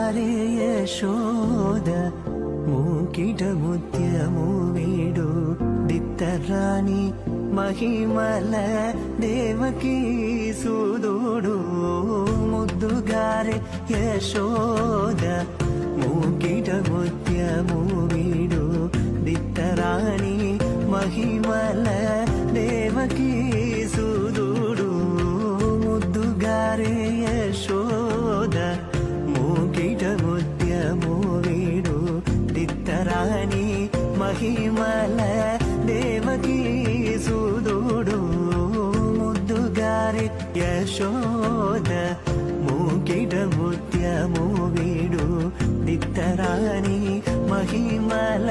ముద్దుగారే యశోద మూకిట ముత్యము వీడు దిత్తరాణి మహిమల దేవకీ సుదుడు ముద్దుగారే యశోద మూకిట ముత్యము వీడు దిత్తరాణి మహిమల దేవకీ సుదుడు ముద్దుగారే యశోద మూకిట ముత్యము వీడు దిత్తరాణి మహిమల దేవకీ సుదుడు ముద్దుగారే యశోద మూకిట ముత్యము వీడు దిత్తరాణి మహిమల